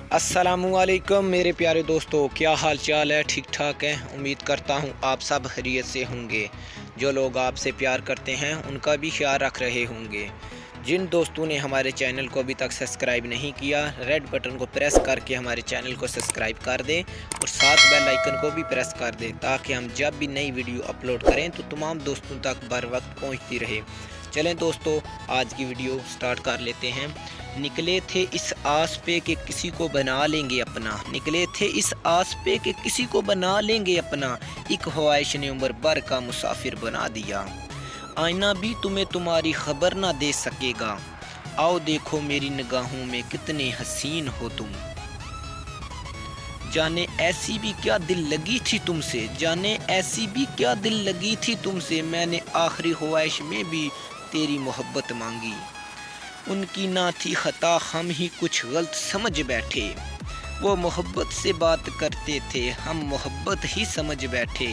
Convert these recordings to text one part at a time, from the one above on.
अस्सलामुअलैकुम मेरे प्यारे दोस्तों, क्या हाल चाल है? ठीक ठाक है। उम्मीद करता हूँ आप सब खैरियत से होंगे। जो लोग आपसे प्यार करते हैं उनका भी ख्याल रख रहे होंगे। जिन दोस्तों ने हमारे चैनल को अभी तक सब्सक्राइब नहीं किया, रेड बटन को प्रेस करके हमारे चैनल को सब्सक्राइब कर दें और साथ बेल आइकन को भी प्रेस कर दें, ताकि हम जब भी नई वीडियो अपलोड करें तो तमाम दोस्तों तक बर वक्त पहुँचती रहे। चलें दोस्तों, आज की वीडियो स्टार्ट कर लेते हैं। निकले थे इस आस पे कि किसी को बना लेंगे अपना, निकले थे इस आस पे कि किसी को बना लेंगे अपना, एक ख्वाहिश ने उम्र भर का मुसाफिर बना दिया। आईना भी तुम्हें तुम्हारी खबर ना दे सकेगा, आओ देखो मेरी निगाहों में कितने हसीन हो तुम। जाने ऐसी भी क्या दिल लगी थी तुमसे, जाने ऐसी भी क्या दिल लगी थी तुमसे, मैंने आखिरी ख्वाहिश में भी तेरी मोहब्बत मांगी। उनकी ना थी खता, हम ही कुछ गलत समझ बैठे, वो मोहब्बत से बात करते थे, हम मोहब्बत ही समझ बैठे।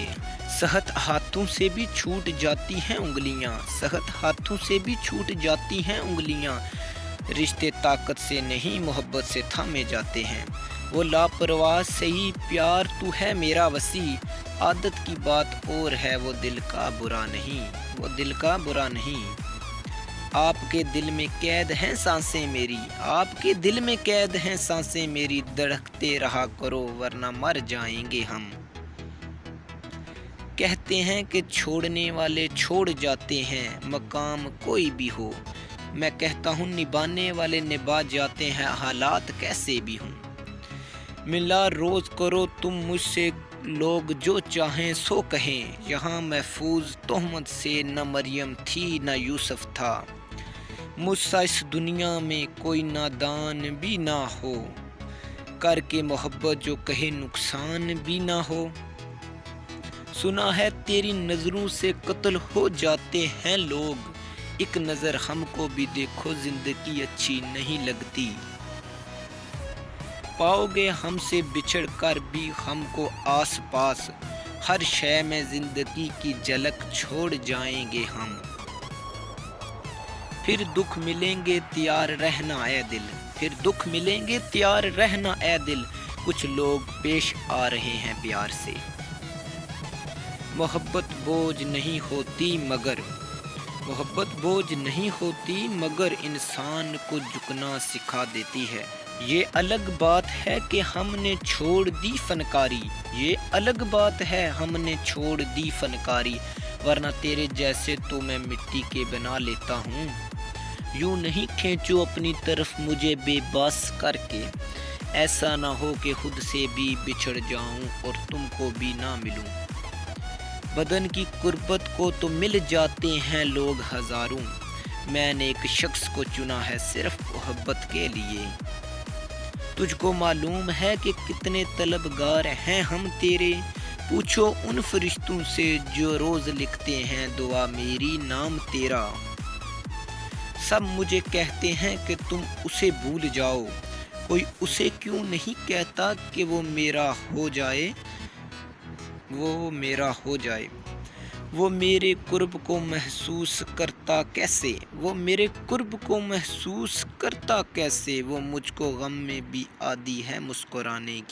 सहत हाथों से भी छूट जाती हैं उंगलियां, सहत हाथों से भी छूट जाती हैं उंगलियां, रिश्ते ताकत से नहीं मोहब्बत से थामे जाते हैं। वो लापरवाह सही प्यार तू है मेरा वसी, आदत की बात और है वो दिल का बुरा नहीं, वो दिल का बुरा नहीं। आपके दिल में कैद हैं सांसें मेरी, आपके दिल में कैद हैं सांसें मेरी, धड़कते रहा करो वरना मर जाएंगे हम। कहते हैं कि छोड़ने वाले छोड़ जाते हैं, मकाम कोई भी हो, मैं कहता हूँ निभाने वाले निभा जाते हैं, हालात कैसे भी हों। मिला रोज़ करो तुम मुझसे, लोग जो चाहें सो कहें, यहाँ महफूज तोहमत से न मरियम थी न यूसुफ था। मुझसा इस दुनिया में कोई नादान भी ना हो, करके मोहब्बत जो कहे नुकसान भी ना हो। सुना है तेरी नज़रों से कत्ल हो जाते हैं लोग, एक नज़र हमको भी देखो जिंदगी अच्छी नहीं लगती। पाओगे हमसे बिछड़ कर भी हमको आस पास, हर शय में जिंदगी की झलक छोड़ जाएंगे हम। फिर दुख मिलेंगे तैयार रहना ए दिल, फिर दुख मिलेंगे तैयार रहना ए दिल, कुछ लोग पेश आ रहे हैं प्यार से। मोहब्बत बोझ नहीं होती मगर, मोहब्बत बोझ नहीं होती मगर इंसान को झुकना सिखा देती है। ये अलग बात है कि हमने छोड़ दी फनकारी, ये अलग बात है हमने छोड़ दी फनकारी, वरना तेरे जैसे तो मैं मिट्टी के बना लेता हूँ। यूँ नहीं खींचो अपनी तरफ मुझे बेबस करके, ऐसा ना हो कि खुद से भी बिछड़ जाऊँ और तुमको भी ना मिलूँ। बदन की कुर्बत को तो मिल जाते हैं लोग हज़ारों, मैंने एक शख्स को चुना है सिर्फ मोहब्बत के लिए। तुझको मालूम है कि कितने तलबगार हैं हम तेरे, पूछो उन फरिश्तों से जो रोज़ लिखते हैं दुआ मेरी नाम तेरा। सब मुझे कहते हैं कि तुम उसे भूल जाओ, कोई उसे क्यों नहीं कहता कि वो मेरा हो जाए, वो मेरा हो जाए। वो मेरे कुर्ब को महसूस करता कैसे, वो मेरे कुर्ब को महसूस करता कैसे, वो मुझको गम में भी आदी है मुस्कुराने की।